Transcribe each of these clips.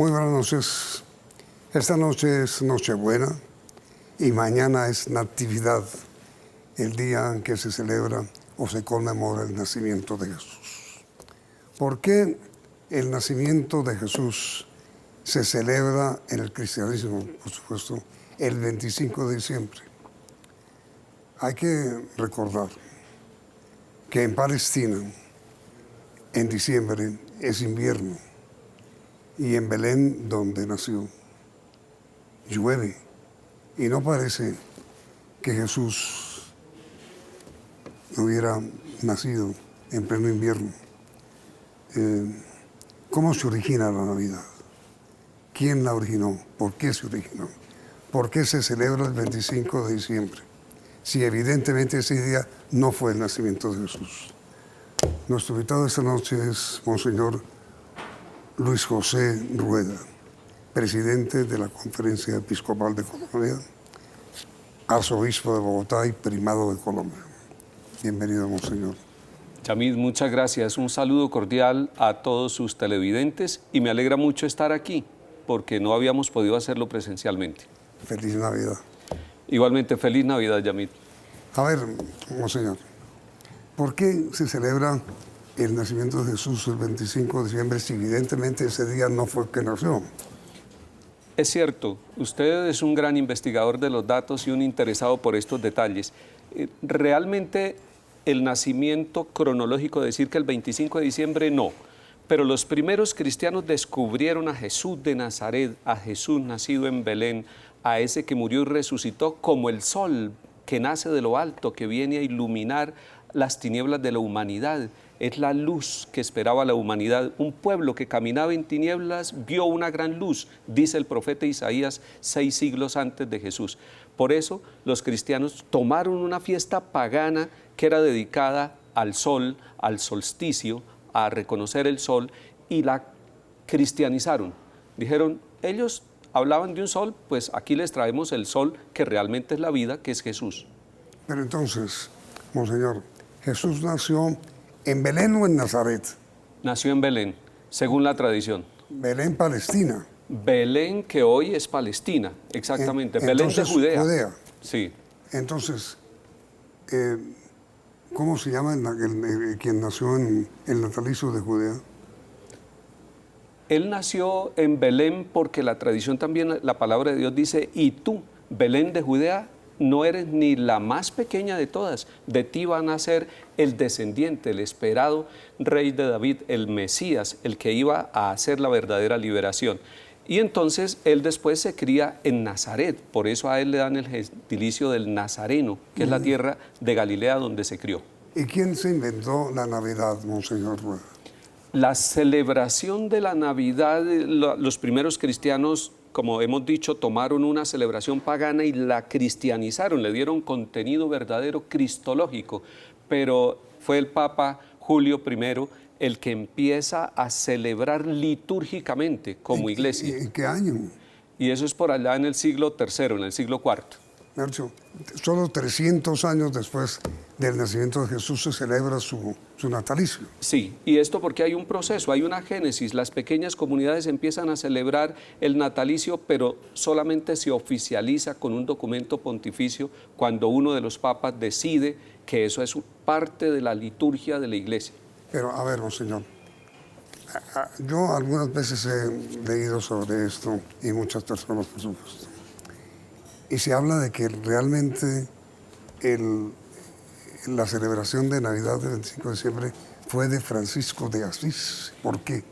Muy buenas noches. Esta noche es Nochebuena y mañana es Natividad, el día en que se celebra o se conmemora el nacimiento de Jesús. ¿Por qué el nacimiento de Jesús se celebra en el cristianismo, por supuesto, el 25 de diciembre? Hay que recordar que en Palestina, en diciembre, es invierno. Y en Belén, donde nació, llueve. Y no parece que Jesús hubiera nacido en pleno invierno. ¿Cómo se origina la Navidad? ¿Quién la originó? ¿Por qué se originó? ¿Por qué se celebra el 25 de diciembre? Si evidentemente ese día no fue el nacimiento de Jesús. Nuestro invitado esta noche es Monseñor Luis José Rueda, presidente de la Conferencia Episcopal de Colombia, arzobispo de Bogotá y primado de Colombia. Bienvenido, Monseñor. Yamid, muchas gracias. Un saludo cordial a todos sus televidentes y me alegra mucho estar aquí porque no habíamos podido hacerlo presencialmente. Feliz Navidad. Igualmente, feliz Navidad, Yamid. A ver, Monseñor, ¿por qué se celebra el nacimiento de Jesús el 25 de diciembre si evidentemente ese día no fue que nació? Es cierto, usted es un gran investigador de los datos y un interesado por estos detalles. Realmente el nacimiento cronológico, decir que el 25 de diciembre no, pero los primeros cristianos descubrieron a Jesús de Nazaret, a Jesús nacido en Belén, a ese que murió y resucitó como el sol que nace de lo alto, que viene a iluminar las tinieblas de la humanidad. Es la luz que esperaba la humanidad. Un pueblo que caminaba en tinieblas vio una gran luz, dice el profeta Isaías 6 siglos antes de Jesús. Por eso los cristianos tomaron una fiesta pagana que era dedicada al sol, al solsticio, a reconocer el sol, y la cristianizaron. Dijeron, ellos hablaban de un sol, pues aquí les traemos el sol que realmente es la vida, que es Jesús. Pero entonces, Monseñor, ¿Jesús nació en Belén o en Nazaret? Nació en Belén, según la tradición. Belén, Palestina. Belén, que hoy es Palestina, exactamente. Belén de Judea. Sí. Entonces, ¿cómo se llama quien nació en el natalicio de Judea? Él nació en Belén porque la tradición también, la palabra de Dios dice, y tú, Belén de Judea, no eres ni la más pequeña de todas. De ti va a nacer el descendiente, el esperado rey de David, el Mesías, el que iba a hacer la verdadera liberación. Y entonces él después se cría en Nazaret, por eso a él le dan el gentilicio del Nazareno, que es la tierra de Galilea donde se crió. ¿Y quién se inventó la Navidad, Monseñor Rueda? La celebración de la Navidad, los primeros cristianos, como hemos dicho, tomaron una celebración pagana y la cristianizaron, le dieron contenido verdadero cristológico, pero fue el Papa Julio I el que empieza a celebrar litúrgicamente como iglesia. ¿En qué año? Y eso es por allá en el siglo III, en el siglo IV. Nacho, solo 300 años después del nacimiento de Jesús se celebra su natalicio. Sí, y esto porque hay un proceso, hay una génesis. Las pequeñas comunidades empiezan a celebrar el natalicio, pero solamente se oficializa con un documento pontificio cuando uno de los papas decide que eso es parte de la liturgia de la iglesia. Pero, a ver, Monseñor, yo algunas veces he leído sobre esto, y muchas personas, por supuesto, y se habla de que realmente la celebración de Navidad del 25 de diciembre fue de Francisco de Asís. ¿Por qué?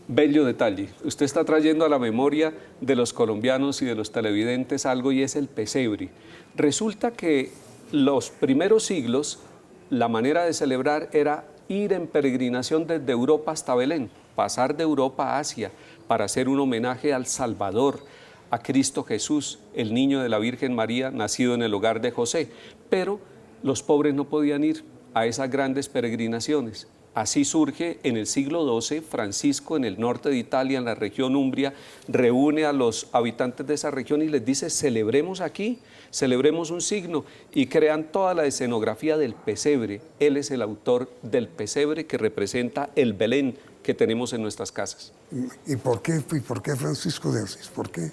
Bello detalle. Usted está trayendo a la memoria de los colombianos y de los televidentes algo, y es el pesebre. Resulta que los primeros siglos, la manera de celebrar era ir en peregrinación desde Europa hasta Belén, pasar de Europa a Asia para hacer un homenaje al Salvador, a Cristo Jesús, el niño de la Virgen María, nacido en el hogar de José. Pero los pobres no podían ir a esas grandes peregrinaciones. Así surge en el siglo XII, Francisco en el norte de Italia, en la región Umbria, reúne a los habitantes de esa región y les dice, celebremos aquí, celebremos un signo, y crean toda la escenografía del pesebre. Él es el autor del pesebre que representa el Belén que tenemos en nuestras casas. ¿Y por qué Francisco de Asís? ¿Por qué?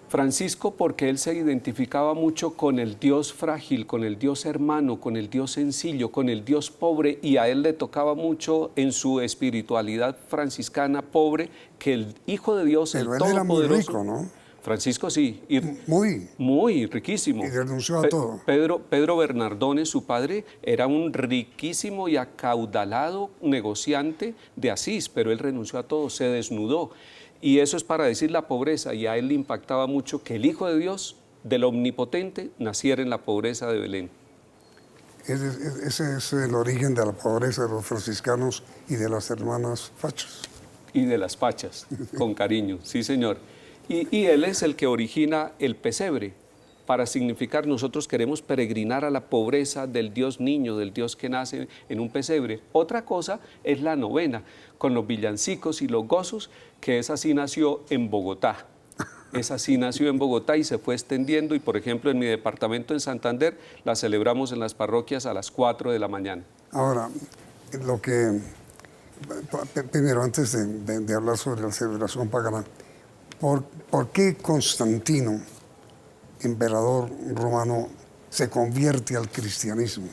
Francisco, porque él se identificaba mucho con el Dios frágil, con el Dios hermano, con el Dios sencillo, con el Dios pobre, y a él le tocaba mucho en su espiritualidad franciscana pobre que el Hijo de Dios, Pero el él era muy Todopoderoso. rico, ¿no? Francisco sí, y muy riquísimo. Y renunció a todo. Pedro Bernardone, su padre, era un riquísimo y acaudalado negociante de Asís, pero él renunció a todo, se desnudó. Y eso es para decir la pobreza, y a él le impactaba mucho que el Hijo de Dios, del Omnipotente, naciera en la pobreza de Belén. Ese es el origen de la pobreza de los franciscanos y de las hermanas fachas. Y de las pachas, con cariño, sí señor. Y él es el que origina el pesebre, para significar nosotros queremos peregrinar a la pobreza del Dios niño, del Dios que nace en un pesebre. Otra cosa es la novena, con los villancicos y los gozos, que esa sí nació en Bogotá. Esa sí nació en Bogotá y se fue extendiendo, y por ejemplo en mi departamento en Santander la celebramos en las parroquias a las 4 de la mañana. Ahora, primero, antes de hablar sobre la celebración pagana, ¿por qué Constantino, emperador romano, se convierte al cristianismo?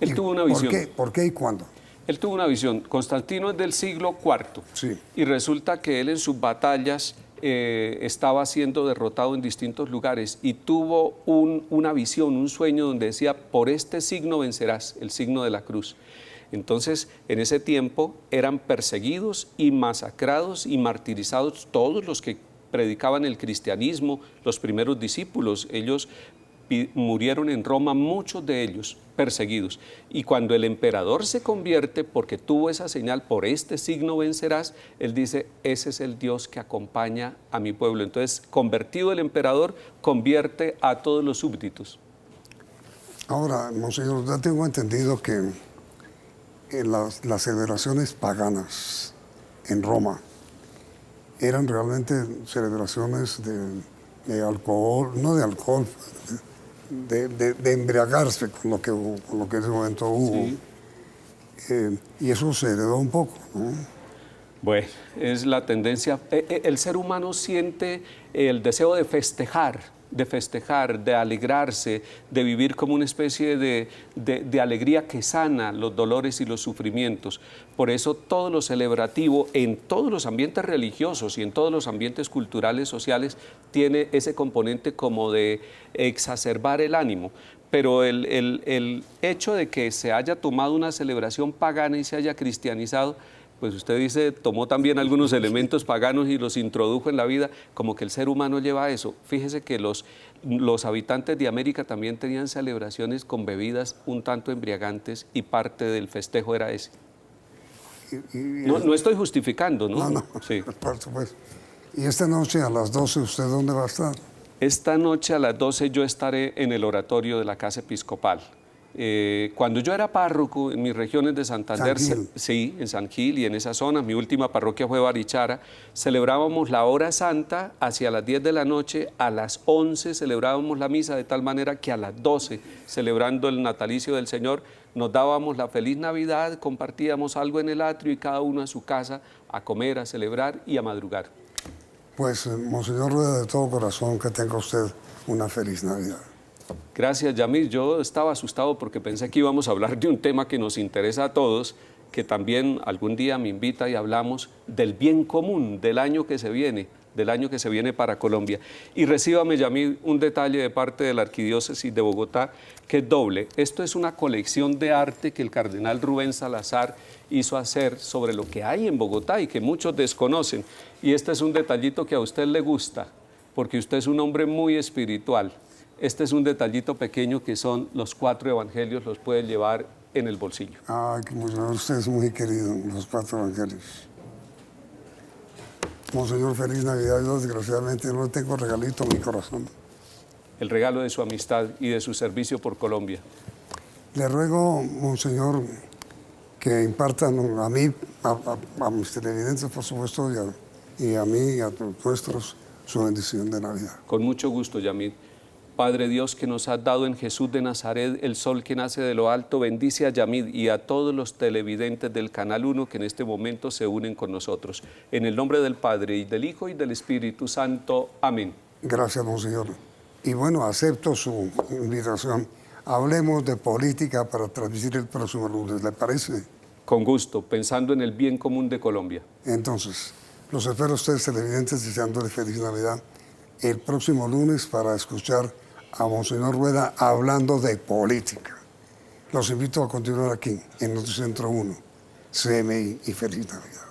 Él tuvo una visión. ¿Por qué y cuándo? Él tuvo una visión. Constantino es del siglo IV. Sí. Y resulta que él en sus batallas estaba siendo derrotado en distintos lugares y tuvo una visión, un sueño donde decía, por este signo vencerás, el signo de la cruz. Entonces, en ese tiempo eran perseguidos y masacrados y martirizados todos los que predicaban el cristianismo, los primeros discípulos. Ellos murieron en Roma, muchos de ellos perseguidos. Y cuando el emperador se convierte, porque tuvo esa señal, por este signo vencerás, él dice, ese es el Dios que acompaña a mi pueblo. Entonces, convertido el emperador, convierte a todos los súbditos. Ahora, monseñor, ya tengo entendido que las celebraciones paganas en Roma eran realmente celebraciones de alcohol, no de alcohol, de embriagarse con lo que en ese momento hubo. Sí. Y eso se heredó un poco, ¿no? Bueno, es la tendencia. El ser humano siente el deseo de festejar, de alegrarse, de vivir como una especie de alegría que sana los dolores y los sufrimientos. Por eso todo lo celebrativo en todos los ambientes religiosos y en todos los ambientes culturales, sociales, tiene ese componente como de exacerbar el ánimo. Pero el hecho de que se haya tomado una celebración pagana y se haya cristianizado, pues usted dice, tomó también algunos elementos paganos y los introdujo en la vida, como que el ser humano lleva a eso. Fíjese que los habitantes de América también tenían celebraciones con bebidas un tanto embriagantes y parte del festejo era ese. No estoy justificando, ¿no? No, sí. Por supuesto. Y esta noche a las 12, ¿usted dónde va a estar? Esta noche a las 12 yo estaré en el oratorio de la Casa Episcopal. Cuando yo era párroco en mis regiones de Santander, sí, en San Gil y en esa zona, mi última parroquia fue Barichara, celebrábamos la hora santa hacia las 10 de la noche, a las 11 celebrábamos la misa, de tal manera que a las 12, celebrando el natalicio del Señor, nos dábamos la feliz Navidad, compartíamos algo en el atrio y cada uno a su casa a comer, a celebrar y a madrugar. Pues, monseñor Rueda, de todo corazón, que tenga usted una feliz Navidad. Gracias, Yamil. Yo estaba asustado porque pensé que íbamos a hablar de un tema que nos interesa a todos, que también algún día me invita y hablamos del bien común del año que se viene para Colombia. Y recíbame, Yamil, un detalle de parte de la Arquidiócesis de Bogotá, que es doble. Esto es una colección de arte que el cardenal Rubén Salazar hizo hacer sobre lo que hay en Bogotá y que muchos desconocen. Y este es un detallito que a usted le gusta, porque usted es un hombre muy espiritual. Este es un detallito pequeño que son los 4 evangelios, los puede llevar en el bolsillo. Ay, usted es muy querido, los 4 evangelios. Monseñor, feliz Navidad. Yo desgraciadamente no tengo regalito en mi corazón. El regalo de su amistad y de su servicio por Colombia. Le ruego, monseñor, que impartan a mí, a mis televidentes, por supuesto, y a mí y a nuestros su bendición de Navidad. Con mucho gusto, Yamid. Padre Dios, que nos has dado en Jesús de Nazaret el sol que nace de lo alto, bendice a Yamid y a todos los televidentes del Canal 1 que en este momento se unen con nosotros. En el nombre del Padre, y del Hijo, y del Espíritu Santo. Amén. Gracias, monseñor. Y bueno, acepto su invitación. Hablemos de política para transmitir el próximo lunes, ¿le parece? Con gusto, pensando en el bien común de Colombia. Entonces, los espero a ustedes televidentes deseándoles feliz Navidad el próximo lunes para escuchar a Monseñor Rueda hablando de política. Los invito a continuar aquí en Noticentro 1, CMI y feliz Navidad.